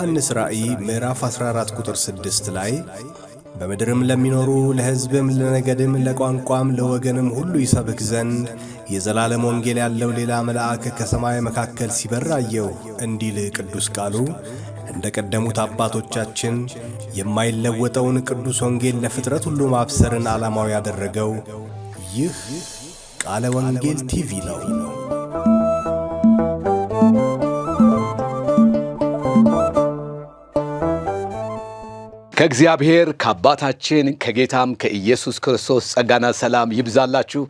በዮሐንስ ራእይ ምዕራፍ 14 ቁጥር 6 ላይ በምድርም ለሚኖሩ ለሕዝብም ለነገድም ለቋንቋም ለወገንም ሁሉ ይሰብክ ዘንድ የዘላለም ወንጌል ያለው ሌላ መልአክ ከሰማይ መካከል ሲበር አየሁ እንዲል ቅዱስ ቃሉ እንደ ቀደሙት አባቶቻችን የማይለወጠውን ቅዱስ ወንጌል ለፍጥረት ሁሉ ማብሰርን ዓላማው ያደረገው ይህ ቃለ ወንጌል ቲቪ ነው። ከእግዚአብሔር ከአባታችን ከጌታም ከኢየሱስ ክርስቶስ ጸጋና ሰላም ይብዛላችሁ።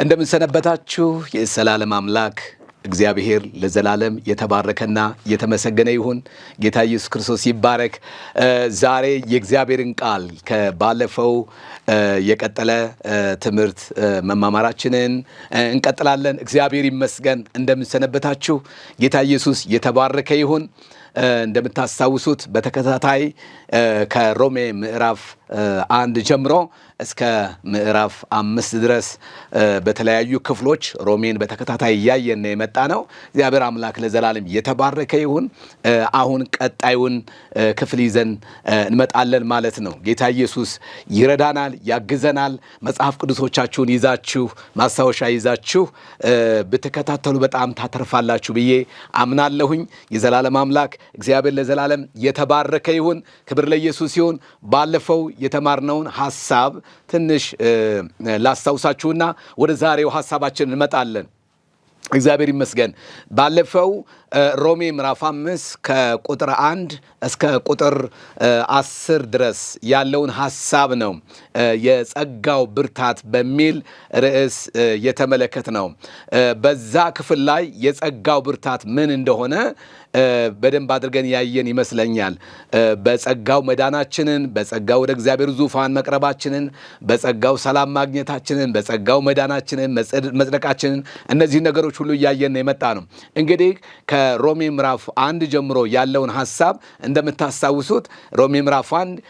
እንደምንሰነበታችሁ የሰላም አምላክ እግዚአብሔር ለዘላለም የተባረከና የተመሰገነ ይሁን። ጌታ ኢየሱስ ክርስቶስ ይባረክ። ዛሬ የእግዚአብሔርን ቃል ከባለፈው የቀጠለ ትምህርት መማማራችንን እንቀጥላለን። እግዚአብሔር ይመስገን። እንደምንሰነበታችሁ ጌታ ኢየሱስ የተባረከ ይሁን። እንደምታስታውሱት በተከታታይ ከሮሜ ምዕራፍ 1 ጀምሮ እስከ ምዕራፍ 5 ድረስ በተለያዩ ክፍሎች ሮሜን በተከታታይ እያየን የመጣ ነው። እግዚአብሔር አምላክ ለዘላለም የተባረከ ይሁን። አሁን ቀጣዩን ክፍል ይዘን እንመጣለን ማለት ነው። ጌታ ኢየሱስ ይረዳናል፣ ያግዘናል። መጽሐፍ ቅዱሶቻችሁን ይዛችሁ ማስታወሻ ይዛችሁ ብትከታተሉ በጣም ታተርፋላችሁ ብዬ አምናለሁኝ። የዘላለም አምላክ እግዚአብሔር ለዘላለም የተባረከ ይሁን። ክብር ለኢየሱስ ይሁን። ባለፈው የተማርነውን ሐሳብ ትንሽ ላስታውሳችሁና ወደ ዛሬው ሐሳባችን እንመጣለን። እግዚአብሔር ይመስገን። ባለፈው ሮሜ ምዕራፍ 5 ከቁጥር 1 እስከ ቁጥር 10 ድረስ ያለውን ሐሳብ ነው የጸጋው ብርታት በሚል ርዕስ የተመለከት ነው። በዛ ክፍል ላይ የጸጋው ብርታት ምን እንደሆነ በደንብ አድርገን ያየን ይመስለኛል። በጸጋው መዳናችንን፣ በጸጋው ወደ እግዚአብሔር ዙፋን መቅረባችንን፣ በጸጋው ሰላም ማግኘታችንን፣ በጸጋው መዳናችንን፣ መጽደቃችንን እነዚህ ነገሮች ሁሉ እያየን የመጣ ነው። እንግዲህ ከሮሜ ምዕራፍ 1 ጀምሮ ያለውን ሐሳብ እንደምታስታውሱት ሮሜ ምዕራፍ 1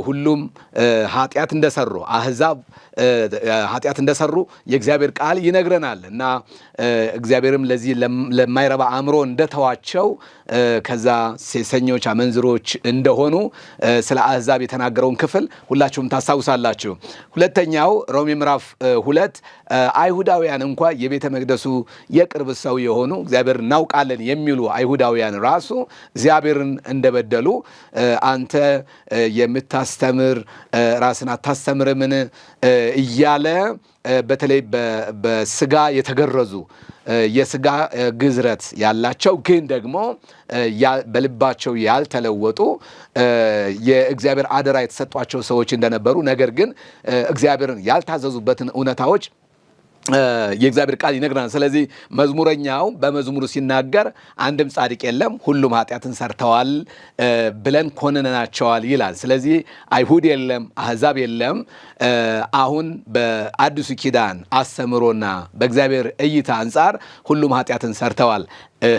ሁሉም ኃጢአት እንደሰሩ አሕዛብ ኃጢአት እንደሰሩ የእግዚአብሔር ቃል ይነግረናል እና እግዚአብሔርም ለዚህ ለማይረባ አእምሮ እንደተዋቸው ከዛ ሴሰኞች አመንዝሮች እንደሆኑ ስለ አሕዛብ የተናገረውን ክፍል ሁላችሁም ታስታውሳላችሁ። ሁለተኛው ሮሜ ምዕራፍ 2 አይሁዳውያን እንኳ የቤተ መቅደሱ የቅርብ ሰው የሆኑ እግዚአብሔር እናውቃለን የሚሉ አይሁዳውያን ራሱ እግዚአብሔርን እንደበደሉ አንተ የምታስተምር ራስን አታስተምርምን እያለ በተለይ በስጋ የተገረዙ የስጋ ግዝረት ያላቸው ግን ደግሞ በልባቸው ያልተለወጡ የእግዚአብሔር አደራ የተሰጧቸው ሰዎች እንደነበሩ ነገር ግን እግዚአብሔርን ያልታዘዙበትን እውነታዎች የእግዚአብሔር ቃል ይነግረናል። ስለዚህ መዝሙረኛው በመዝሙሩ ሲናገር አንድም ጻድቅ የለም ሁሉም ኃጢአትን ሰርተዋል ብለን ኮንነናቸዋል ይላል። ስለዚህ አይሁድ የለም፣ አሕዛብ የለም። አሁን በአዲሱ ኪዳን አስተምሮና በእግዚአብሔር እይታ አንጻር ሁሉም ኃጢአትን ሰርተዋል።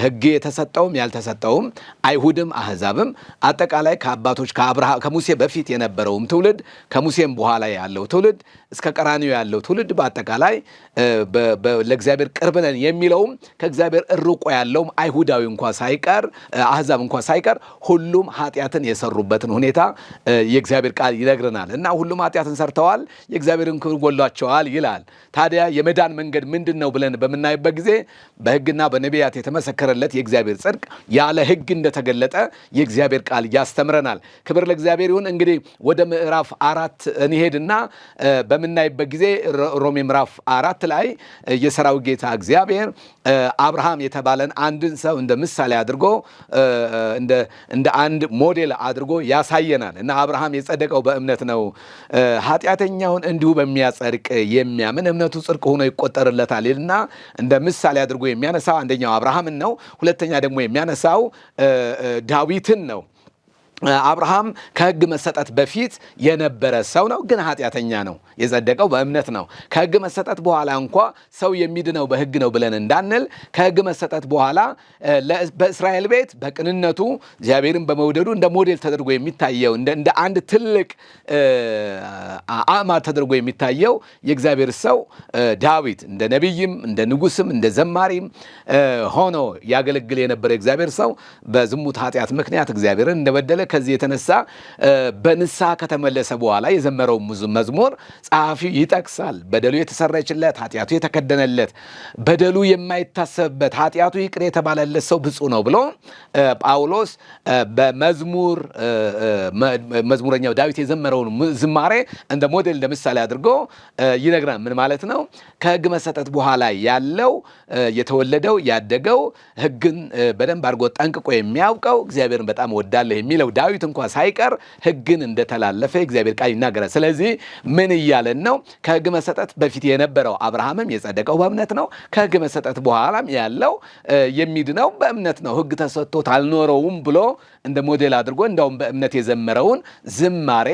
ሕግ የተሰጠውም ያልተሰጠውም አይሁድም አሕዛብም አጠቃላይ ከአባቶች ከሙሴ በፊት የነበረውም ትውልድ ከሙሴም በኋላ ያለው ትውልድ እስከ ቀራንዮ ያለው ትውልድ በአጠቃላይ ለእግዚአብሔር ቅርብ ነን የሚለውም ከእግዚአብሔር ርቆ ያለውም አይሁዳዊ እንኳ ሳይቀር አሕዛብ እንኳ ሳይቀር ሁሉም ኃጢአትን የሰሩበትን ሁኔታ የእግዚአብሔር ቃል ይነግረናል እና ሁሉም ኃጢአትን ሰርተዋል፣ የእግዚአብሔርን ክብር ጎድሏቸዋል ይላል። ታዲያ የመዳን መንገድ ምንድን ነው ብለን በምናይበት ጊዜ በሕግና በነቢያት የተመሰከረለት የእግዚአብሔር ጽድቅ ያለ ሕግ እንደተገለጠ የእግዚአብሔር ቃል ያስተምረናል። ክብር ለእግዚአብሔር ይሁን። እንግዲህ ወደ ምዕራፍ 4 እንሄድና በምናይበት ጊዜ ሮሜ ምዕራፍ 4 ላይ የሰራዊት ጌታ እግዚአብሔር አብርሃም የተባለን አንድን ሰው እንደ ምሳሌ አድርጎ እንደ አንድ ሞዴል አድርጎ ያሳየናል እና አብርሃም የጸደቀው በእምነት ነው። ኃጢአተኛውን እንዲሁ በሚያጸድቅ የሚያምን እምነቱ ጽድቅ ሆኖ ይቆጠርለታል እና እንደ ምሳሌ አድርጎ የሚያነሳው አንደኛው አብርሃምን ነው። ሁለተኛ ደግሞ የሚያነሳው ዳዊትን ነው። አብርሃም ከሕግ መሰጠት በፊት የነበረ ሰው ነው፣ ግን ኃጢአተኛ ነው። የጸደቀው በእምነት ነው። ከሕግ መሰጠት በኋላ እንኳ ሰው የሚድነው በሕግ ነው ብለን እንዳንል ከሕግ መሰጠት በኋላ በእስራኤል ቤት በቅንነቱ እግዚአብሔርን በመውደዱ እንደ ሞዴል ተደርጎ የሚታየው እንደ አንድ ትልቅ አዕማድ ተደርጎ የሚታየው የእግዚአብሔር ሰው ዳዊት እንደ ነቢይም እንደ ንጉስም እንደ ዘማሪም ሆኖ ያገለግል የነበረ የእግዚአብሔር ሰው በዝሙት ኃጢአት ምክንያት እግዚአብሔርን እንደበደለ ከዚህ የተነሳ በንስሐ ከተመለሰ በኋላ የዘመረው መዝሙር ጸሐፊው ይጠቅሳል። በደሉ የተሰረየችለት፣ ኃጢአቱ የተከደነለት፣ በደሉ የማይታሰብበት፣ ኃጢአቱ ይቅር የተባለለት ሰው ብፁዕ ነው ብሎ ጳውሎስ መዝሙረኛው ዳዊት የዘመረውን ዝማሬ እንደ ሞዴል እንደ ምሳሌ አድርጎ ይነግራል። ምን ማለት ነው? ከሕግ መሰጠት በኋላ ያለው የተወለደው ያደገው ሕግን በደንብ አድርጎ ጠንቅቆ የሚያውቀው እግዚአብሔርን በጣም ወዳለሁ የሚለው ዳዊት እንኳ ሳይቀር ሕግን እንደተላለፈ እግዚአብሔር ቃል ይናገራል። ስለዚህ ምን እያለን ነው? ከሕግ መሰጠት በፊት የነበረው አብርሃምም የጸደቀው በእምነት ነው። ከሕግ መሰጠት በኋላም ያለው የሚድነው በእምነት ነው። ሕግ ተሰጥቶት አልኖረውም ብሎ እንደ ሞዴል አድርጎ እንደውም በእምነት የዘመረውን ዝማሬ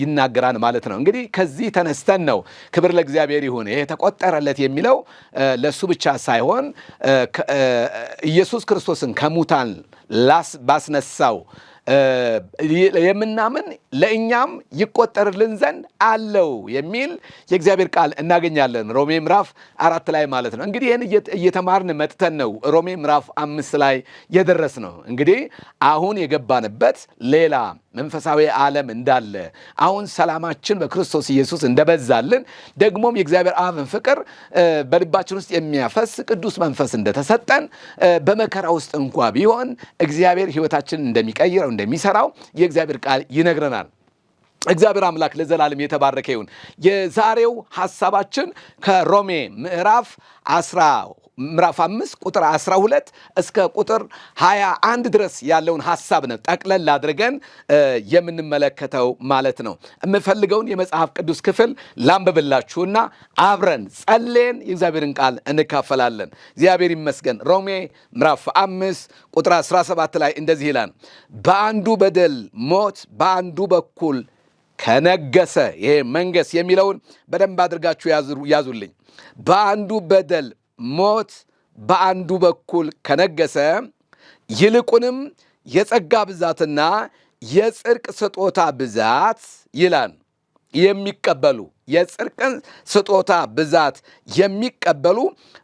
ይናገራል ማለት ነው። እንግዲህ ከዚህ ተነስተን ነው ክብር ለእግዚአብሔር ይሁን ይሄ ተቆጠረለት የሚለው ለሱ ብቻ ሳይሆን ኢየሱስ ክርስቶስን ከሙታን ባስነሳው የምናምን ለእኛም ይቆጠርልን ዘንድ አለው የሚል የእግዚአብሔር ቃል እናገኛለን። ሮሜ ምዕራፍ 4 ላይ ማለት ነው። እንግዲህ ይህን እየተማርን መጥተን ነው ሮሜ ምዕራፍ 5 ላይ የደረስ ነው። እንግዲህ አሁን የገባንበት ሌላ መንፈሳዊ ዓለም እንዳለ አሁን ሰላማችን በክርስቶስ ኢየሱስ እንደበዛልን ደግሞም የእግዚአብሔር አብን ፍቅር በልባችን ውስጥ የሚያፈስ ቅዱስ መንፈስ እንደተሰጠን በመከራ ውስጥ እንኳ ቢሆን እግዚአብሔር ሕይወታችንን እንደሚቀይረው እንደሚሰራው የእግዚአብሔር ቃል ይነግረናል። እግዚአብሔር አምላክ ለዘላለም የተባረከ ይሁን። የዛሬው ሐሳባችን ከሮሜ ምዕራፍ 5 ቁጥር 12 እስከ ቁጥር 21 ድረስ ያለውን ሐሳብ ነው ጠቅለል አድርገን የምንመለከተው ማለት ነው። የምፈልገውን የመጽሐፍ ቅዱስ ክፍል ላንብብላችሁና አብረን ጸልየን የእግዚአብሔርን ቃል እንካፈላለን። እግዚአብሔር ይመስገን። ሮሜ ምዕራፍ 5 ቁጥር 17 ላይ እንደዚህ ይላል፣ በአንዱ በደል ሞት በአንዱ በኩል ከነገሰ። ይሄ መንገስ የሚለውን በደንብ አድርጋችሁ ያዙልኝ። በአንዱ በደል ሞት በአንዱ በኩል ከነገሰ፣ ይልቁንም የጸጋ ብዛትና የጽድቅ ስጦታ ብዛት ይላል የሚቀበሉ የጽድቅን ስጦታ ብዛት የሚቀበሉ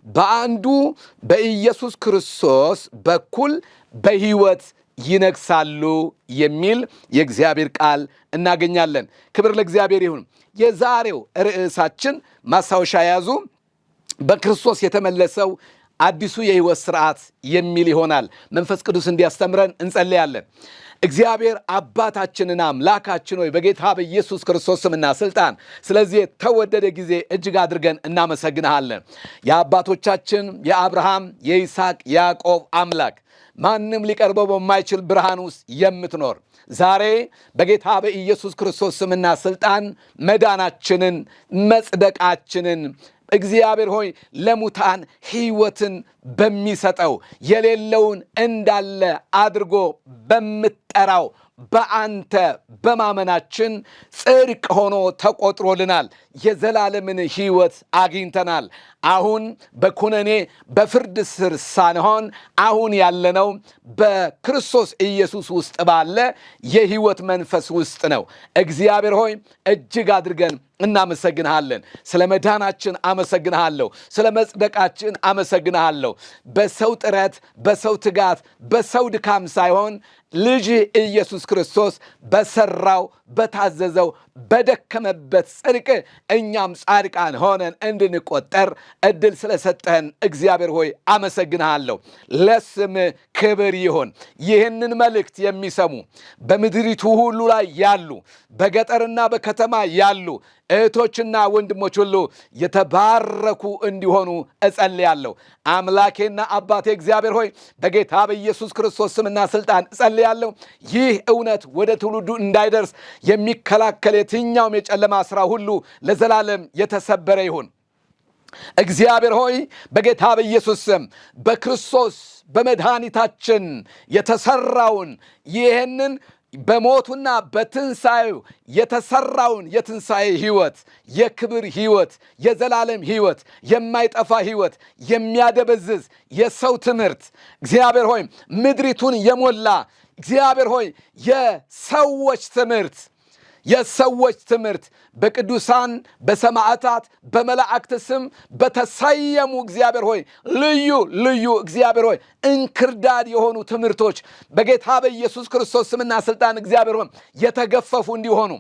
በአንዱ በኢየሱስ ክርስቶስ በኩል በሕይወት ይነግሳሉ የሚል የእግዚአብሔር ቃል እናገኛለን። ክብር ለእግዚአብሔር ይሁን። የዛሬው ርዕሳችን ማስታወሻ ያዙ፣ በክርስቶስ የተመለሰው አዲሱ የሕይወት ስርዓት የሚል ይሆናል። መንፈስ ቅዱስ እንዲያስተምረን እንጸልያለን። እግዚአብሔር አባታችንና አምላካችን ሆይ በጌታ በኢየሱስ ክርስቶስ ስምና ስልጣን ስለዚህ የተወደደ ጊዜ እጅግ አድርገን እናመሰግንሃለን። የአባቶቻችን የአብርሃም የይስሐቅ ያዕቆብ አምላክ ማንም ሊቀርበው በማይችል ብርሃን ውስጥ የምትኖር ዛሬ በጌታ በኢየሱስ ክርስቶስ ስምና ስልጣን መዳናችንን መጽደቃችንን እግዚአብሔር ሆይ ለሙታን ሕይወትን በሚሰጠው የሌለውን እንዳለ አድርጎ በምትጠራው በአንተ በማመናችን ጽድቅ ሆኖ ተቆጥሮልናል። የዘላለምን ሕይወት አግኝተናል። አሁን በኩነኔ በፍርድ ስር ሳንሆን አሁን ያለነው በክርስቶስ ኢየሱስ ውስጥ ባለ የሕይወት መንፈስ ውስጥ ነው። እግዚአብሔር ሆይ እጅግ አድርገን እናመሰግንሃለን። ስለ መዳናችን አመሰግንሃለሁ። ስለ መጽደቃችን አመሰግንሃለሁ። በሰው ጥረት፣ በሰው ትጋት፣ በሰው ድካም ሳይሆን ልጅ ኢየሱስ ክርስቶስ በሰራው በታዘዘው በደከመበት ጽድቅ እኛም ጻድቃን ሆነን እንድንቆጠር እድል ስለሰጠን እግዚአብሔር ሆይ አመሰግንሃለሁ። ለስም ክብር ይሁን። ይህንን መልእክት የሚሰሙ በምድሪቱ ሁሉ ላይ ያሉ በገጠርና በከተማ ያሉ እህቶችና ወንድሞች ሁሉ የተባረኩ እንዲሆኑ እጸልያለሁ። አምላኬና አባቴ እግዚአብሔር ሆይ በጌታ በኢየሱስ ክርስቶስ ስምና ስልጣን እጸልያለሁ። ይህ እውነት ወደ ትውልዱ እንዳይደርስ የሚከላከል የትኛውም የጨለማ ሥራ ሁሉ ለዘላለም የተሰበረ ይሁን። እግዚአብሔር ሆይ በጌታ በኢየሱስ ስም በክርስቶስ በመድኃኒታችን የተሰራውን ይህንን በሞቱና በትንሣኤው የተሰራውን የትንሣኤ ሕይወት፣ የክብር ሕይወት፣ የዘላለም ሕይወት፣ የማይጠፋ ሕይወት፣ የሚያደበዝዝ የሰው ትምህርት እግዚአብሔር ሆይ ምድሪቱን የሞላ እግዚአብሔር ሆይ የሰዎች ትምህርት በቅዱሳን በሰማዕታት በመላእክት ስም በተሰየሙ እግዚአብሔር ሆይ ልዩ እግዚአብሔር ሆይ እንክርዳድ የሆኑ ትምህርቶች በጌታ በኢየሱስ ክርስቶስ ስምና ስልጣን እግዚአብሔር ሆይ የተገፈፉ እንዲሆኑ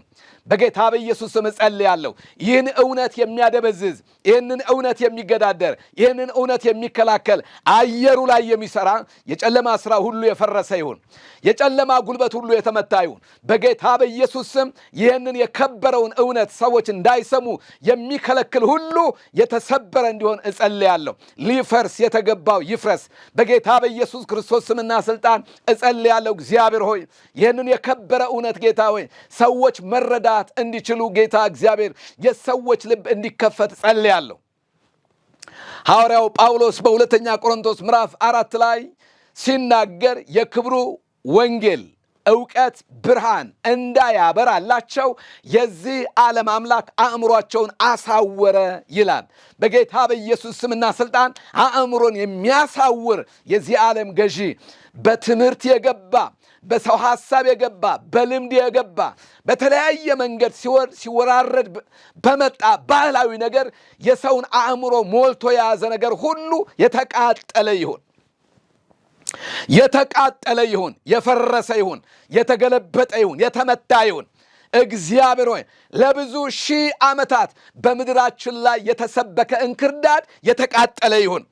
በጌታ በኢየሱስ ስም ጸልያለሁ። ይህን እውነት የሚያደበዝዝ፣ ይህንን እውነት የሚገዳደር፣ ይህንን እውነት የሚከላከል አየሩ ላይ የሚሰራ የጨለማ ሥራ ሁሉ የፈረሰ ይሁን። የጨለማ ጉልበት ሁሉ የተመታ ይሁን በጌታ በኢየሱስ ስም። ይህንን የከበረውን እውነት ሰዎች እንዳይሰሙ የሚከለክል ሁሉ የተሰበረ እንዲሆን እጸልያለሁ። ሊፈርስ የተገባው ይፍረስ በጌታ በኢየሱስ ክርስቶስ ስምና ስልጣን እጸልያለሁ። እግዚአብሔር ሆይ ይህንን የከበረ እውነት ጌታ ሆይ ሰዎች መረዳት እንዲችሉ ጌታ እግዚአብሔር የሰዎች ልብ እንዲከፈት ጸልያለሁ። ሐዋርያው ጳውሎስ በሁለተኛ ቆሮንቶስ ምዕራፍ 4 ላይ ሲናገር የክብሩ ወንጌል ዕውቀት ብርሃን እንዳያበራላቸው የዚህ ዓለም አምላክ አእምሯቸውን አሳወረ ይላል። በጌታ በኢየሱስ ስምና ስልጣን አእምሮን የሚያሳውር የዚህ ዓለም ገዢ በትምህርት የገባ በሰው ሐሳብ የገባ በልምድ የገባ በተለያየ መንገድ ሲወራረድ በመጣ ባህላዊ ነገር የሰውን አእምሮ ሞልቶ የያዘ ነገር ሁሉ የተቃጠለ ይሁን፣ የፈረሰ ይሁን፣ የተገለበጠ ይሁን፣ የተመታ ይሁን። እግዚአብሔር ሆይ ለብዙ ሺህ ዓመታት በምድራችን ላይ የተሰበከ እንክርዳድ የተቃጠለ ይሁን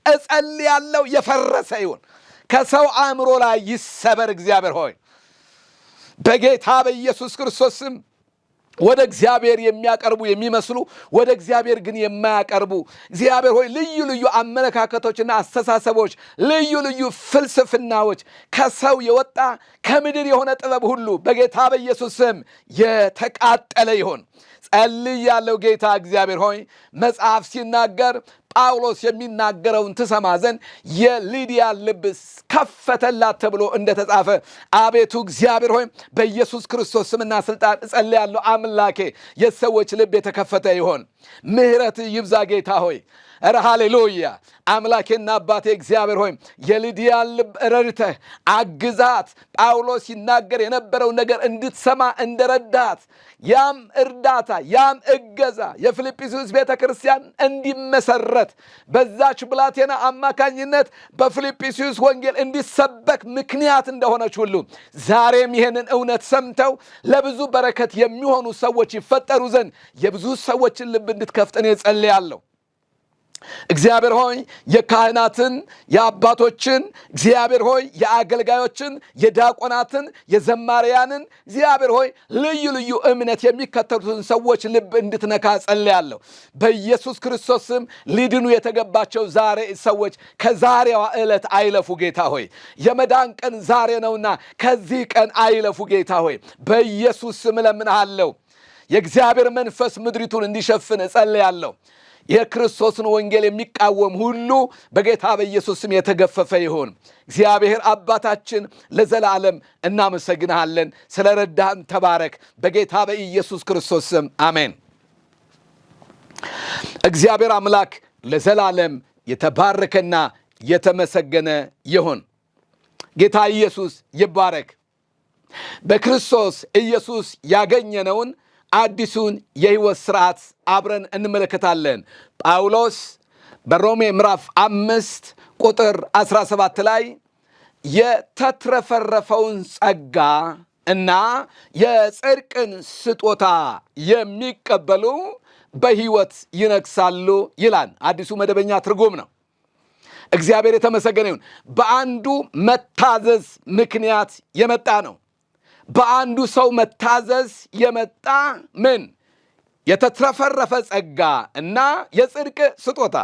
እጸልያለሁ። የፈረሰ ይሁን፣ ከሰው አእምሮ ላይ ይሰበር። እግዚአብሔር ሆይ በጌታ በኢየሱስ ክርስቶስ ስም ወደ እግዚአብሔር የሚያቀርቡ የሚመስሉ ወደ እግዚአብሔር ግን የማያቀርቡ እግዚአብሔር ሆይ ልዩ አመለካከቶችና አስተሳሰቦች፣ ልዩ ፍልስፍናዎች፣ ከሰው የወጣ ከምድር የሆነ ጥበብ ሁሉ በጌታ በኢየሱስ ስም የተቃጠለ ይሁን ጸልያለሁ። ጌታ እግዚአብሔር ሆይ መጽሐፍ ሲናገር ጳውሎስ የሚናገረውን ትሰማ ዘንድ የሊዲያ ልብ ከፈተላት ተብሎ እንደተጻፈ አቤቱ እግዚአብሔር ሆይ በኢየሱስ ክርስቶስ ስምና ስልጣን እጸልያለሁ። አምላኬ የሰዎች ልብ የተከፈተ ይሆን፣ ምሕረት ይብዛ ጌታ ሆይ። ኧረ ሃሌሉያ። አምላኬና አባቴ እግዚአብሔር ሆይ የሊዲያን ልብ ረድተህ አግዛት። ጳውሎስ ሲናገር የነበረው ነገር እንድትሰማ እንደረዳት ያም እርዳታ ያም እገዛ የፊልጵስዩስ ቤተ ክርስቲያን እንዲመሰረት በዛች ብላቴና አማካኝነት በፊልጵስዩስ ወንጌል እንዲሰበክ ምክንያት እንደሆነች ሁሉ ዛሬም ይህንን እውነት ሰምተው ለብዙ በረከት የሚሆኑ ሰዎች ይፈጠሩ ዘንድ የብዙ ሰዎችን ልብ እንድትከፍት እኔ ጸልያለሁ። እግዚአብሔር ሆይ የካህናትን የአባቶችን እግዚአብሔር ሆይ የአገልጋዮችን የዲያቆናትን የዘማሪያንን እግዚአብሔር ሆይ ልዩ እምነት የሚከተሉትን ሰዎች ልብ እንድትነካ ጸልያለሁ። በኢየሱስ ክርስቶስ ስም ሊድኑ የተገባቸው ዛሬ ሰዎች ከዛሬዋ ዕለት አይለፉ ጌታ ሆይ። የመዳን ቀን ዛሬ ነውና ከዚህ ቀን አይለፉ ጌታ ሆይ። በኢየሱስ ስም እለምንሃለሁ። የእግዚአብሔር መንፈስ ምድሪቱን እንዲሸፍን እጸልያለሁ። የክርስቶስን ወንጌል የሚቃወም ሁሉ በጌታ በኢየሱስ ስም የተገፈፈ ይሁን። እግዚአብሔር አባታችን ለዘላለም እናመሰግንሃለን። ስለረዳህን ተባረክ። በጌታ በኢየሱስ ክርስቶስ ስም አሜን። እግዚአብሔር አምላክ ለዘላለም የተባረከና የተመሰገነ ይሁን። ጌታ ኢየሱስ ይባረክ። በክርስቶስ ኢየሱስ ያገኘነውን አዲሱን የሕይወት ሥርዓት አብረን እንመለከታለን። ጳውሎስ በሮሜ ምዕራፍ 5 ቁጥር 17 ላይ የተትረፈረፈውን ጸጋ እና የጽድቅን ስጦታ የሚቀበሉ በሕይወት ይነግሣሉ ይላል። አዲሱ መደበኛ ትርጉም ነው። እግዚአብሔር የተመሰገነ ይሁን። በአንዱ መታዘዝ ምክንያት የመጣ ነው። በአንዱ ሰው መታዘዝ የመጣ ምን የተትረፈረፈ ጸጋ እና የጽድቅ ስጦታ።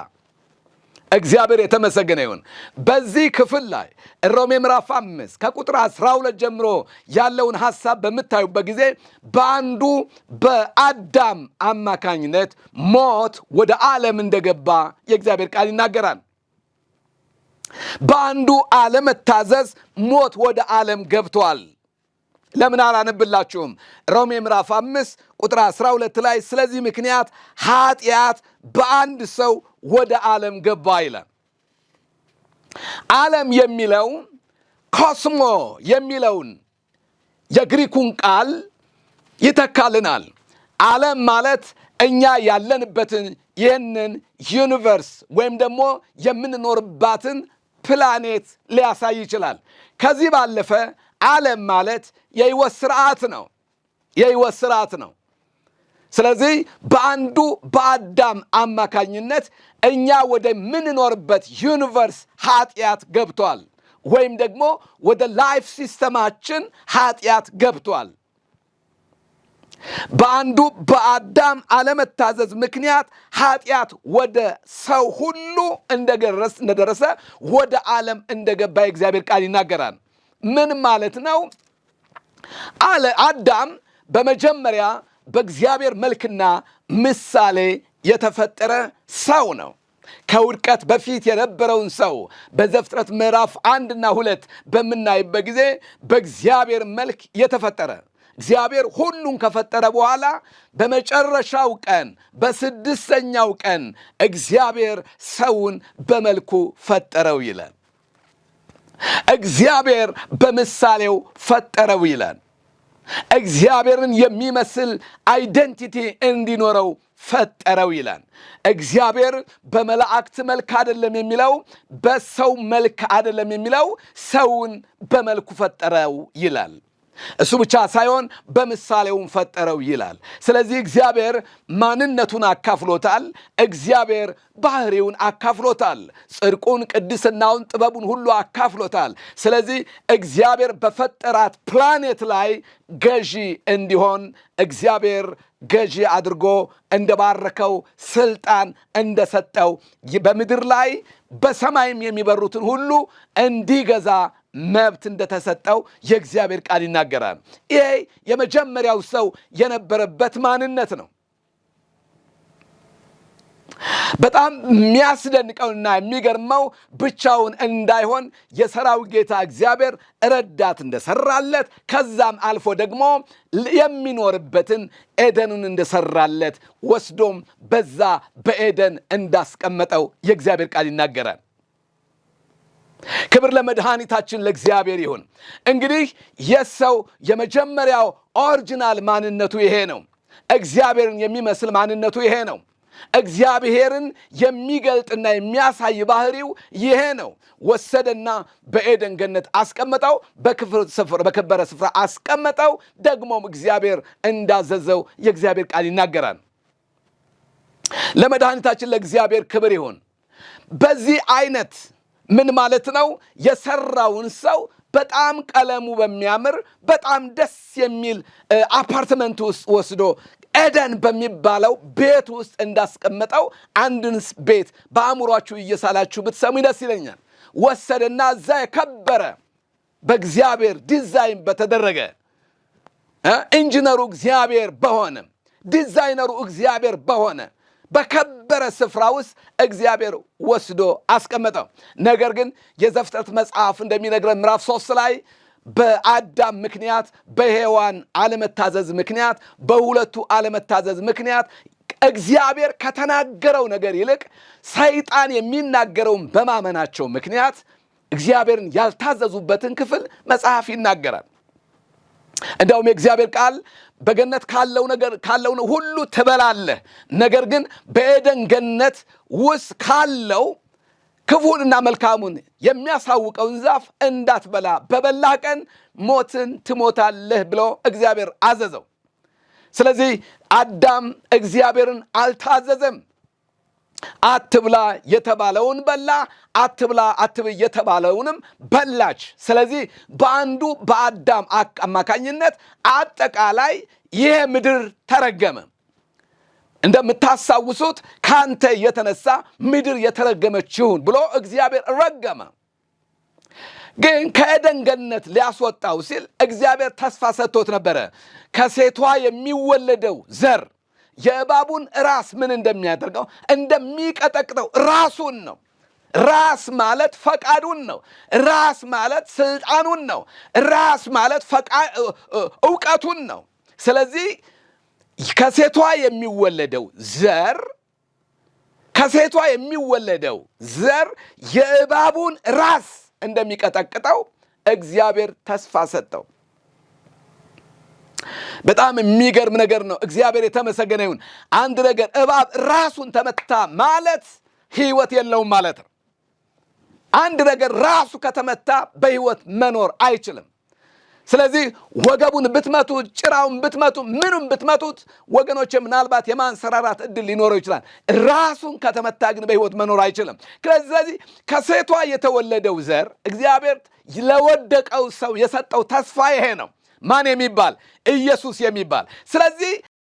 እግዚአብሔር የተመሰገነ ይሁን። በዚህ ክፍል ላይ ሮሜ ምዕራፍ 5 ከቁጥር 12 ጀምሮ ያለውን ሐሳብ በምታዩበት ጊዜ በአንዱ በአዳም አማካኝነት ሞት ወደ ዓለም እንደገባ የእግዚአብሔር ቃል ይናገራል። በአንዱ አለመታዘዝ ሞት ወደ ዓለም ገብቷል። ለምን አላነብላችሁም? ሮሜ ምዕራፍ 5 ቁጥር 12 ላይ ስለዚህ ምክንያት ኃጢአት በአንድ ሰው ወደ ዓለም ገባ ይላል። ዓለም የሚለው ኮስሞ የሚለውን የግሪኩን ቃል ይተካልናል። ዓለም ማለት እኛ ያለንበትን ይህንን ዩኒቨርስ ወይም ደግሞ የምንኖርባትን ፕላኔት ሊያሳይ ይችላል። ከዚህ ባለፈ ዓለም ማለት የሕይወት ስርዓት ነው። የሕይወት ስርዓት ነው። ስለዚህ በአንዱ በአዳም አማካኝነት እኛ ወደ ምንኖርበት ዩኒቨርስ ኃጢአት ገብቷል፣ ወይም ደግሞ ወደ ላይፍ ሲስተማችን ኃጢአት ገብቷል። በአንዱ በአዳም አለመታዘዝ ምክንያት ኃጢአት ወደ ሰው ሁሉ እንደደረሰ ወደ ዓለም እንደገባ የእግዚአብሔር ቃል ይናገራል። ምን ማለት ነው? አዳም በመጀመሪያ በእግዚአብሔር መልክና ምሳሌ የተፈጠረ ሰው ነው። ከውድቀት በፊት የነበረውን ሰው በዘፍጥረት ምዕራፍ 1 እና 2 በምናይበት ጊዜ በእግዚአብሔር መልክ የተፈጠረ እግዚአብሔር ሁሉን ከፈጠረ በኋላ በመጨረሻው ቀን በስድስተኛው ቀን እግዚአብሔር ሰውን በመልኩ ፈጠረው ይላል። እግዚአብሔር በምሳሌው ፈጠረው ይላል። እግዚአብሔርን የሚመስል አይደንቲቲ እንዲኖረው ፈጠረው ይላል። እግዚአብሔር በመላእክት መልክ አይደለም የሚለው፣ በሰው መልክ አይደለም የሚለው፣ ሰውን በመልኩ ፈጠረው ይላል። እሱ ብቻ ሳይሆን በምሳሌውም ፈጠረው ይላል። ስለዚህ እግዚአብሔር ማንነቱን አካፍሎታል። እግዚአብሔር ባህሪውን አካፍሎታል። ጽድቁን፣ ቅድስናውን፣ ጥበቡን ሁሉ አካፍሎታል። ስለዚህ እግዚአብሔር በፈጠራት ፕላኔት ላይ ገዢ እንዲሆን እግዚአብሔር ገዢ አድርጎ እንደባረከው ስልጣን እንደሰጠው በምድር ላይ በሰማይም የሚበሩትን ሁሉ እንዲገዛ መብት እንደተሰጠው የእግዚአብሔር ቃል ይናገራል። ይሄ የመጀመሪያው ሰው የነበረበት ማንነት ነው። በጣም የሚያስደንቀውና የሚገርመው ብቻውን እንዳይሆን የሰራዊት ጌታ እግዚአብሔር ረዳት እንደሰራለት ከዛም አልፎ ደግሞ የሚኖርበትን ኤደንን እንደሰራለት ወስዶም በዛ በኤደን እንዳስቀመጠው የእግዚአብሔር ቃል ይናገራል። ክብር ለመድኃኒታችን ለእግዚአብሔር ይሁን። እንግዲህ የሰው የመጀመሪያው ኦሪጂናል ማንነቱ ይሄ ነው። እግዚአብሔርን የሚመስል ማንነቱ ይሄ ነው። እግዚአብሔርን የሚገልጥና የሚያሳይ ባህሪው ይሄ ነው። ወሰደና በኤደን ገነት አስቀመጠው፣ በከበረ ስፍራ አስቀመጠው። ደግሞም እግዚአብሔር እንዳዘዘው የእግዚአብሔር ቃል ይናገራል። ለመድኃኒታችን ለእግዚአብሔር ክብር ይሁን። በዚህ አይነት ምን ማለት ነው? የሰራውን ሰው በጣም ቀለሙ በሚያምር በጣም ደስ የሚል አፓርትመንት ውስጥ ወስዶ ኤደን በሚባለው ቤት ውስጥ እንዳስቀመጠው አንድን ቤት በአእምሯችሁ እየሳላችሁ ብትሰሙ ደስ ይለኛል። ወሰደና እዛ የከበረ በእግዚአብሔር ዲዛይን በተደረገ ኢንጂነሩ እግዚአብሔር በሆነ ዲዛይነሩ እግዚአብሔር በሆነ በከበረ ስፍራ ውስጥ እግዚአብሔር ወስዶ አስቀመጠው። ነገር ግን የዘፍጥረት መጽሐፍ እንደሚነግረን ምዕራፍ 3 ላይ በአዳም ምክንያት በሔዋን አለመታዘዝ ምክንያት በሁለቱ አለመታዘዝ ምክንያት እግዚአብሔር ከተናገረው ነገር ይልቅ ሰይጣን የሚናገረውን በማመናቸው ምክንያት እግዚአብሔርን ያልታዘዙበትን ክፍል መጽሐፍ ይናገራል። እንደውም የእግዚአብሔር ቃል በገነት ካለው ሁሉ ትበላለህ፣ ነገር ግን በኤደን ገነት ውስጥ ካለው ክፉንና መልካሙን የሚያሳውቀውን ዛፍ እንዳትበላ፣ በበላህ ቀን ሞትን ትሞታለህ ብሎ እግዚአብሔር አዘዘው። ስለዚህ አዳም እግዚአብሔርን አልታዘዘም። አትብላ የተባለውን በላ፣ አትብላ አትብይ የተባለውንም በላች። ስለዚህ በአንዱ በአዳም አማካኝነት አጠቃላይ ይሄ ምድር ተረገመ። እንደምታስታውሱት ካንተ የተነሳ ምድር የተረገመች ይሁን ብሎ እግዚአብሔር ረገመ። ግን ከኤደን ገነት ሊያስወጣው ሲል እግዚአብሔር ተስፋ ሰጥቶት ነበረ። ከሴቷ የሚወለደው ዘር የእባቡን ራስ ምን እንደሚያደርገው እንደሚቀጠቅጠው ራሱን ነው። ራስ ማለት ፈቃዱን ነው። ራስ ማለት ስልጣኑን ነው። ራስ ማለት እውቀቱን ነው። ስለዚህ ከሴቷ የሚወለደው ዘር የእባቡን ራስ እንደሚቀጠቅጠው እግዚአብሔር ተስፋ ሰጠው። በጣም የሚገርም ነገር ነው። እግዚአብሔር የተመሰገነ ይሁን። አንድ ነገር እባብ ራሱን ተመታ ማለት ሕይወት የለውም ማለት ነው። አንድ ነገር ራሱ ከተመታ በሕይወት መኖር አይችልም። ስለዚህ ወገቡን ብትመቱት፣ ጭራውን ብትመቱ፣ ምኑን ብትመቱት ወገኖች ምናልባት የማንሰራራት እድል ሊኖረው ይችላል። ራሱን ከተመታ ግን በሕይወት መኖር አይችልም። ስለዚህ ከሴቷ የተወለደው ዘር እግዚአብሔር ለወደቀው ሰው የሰጠው ተስፋ ይሄ ነው። ማን የሚባል? ኢየሱስ የሚባል። ስለዚህ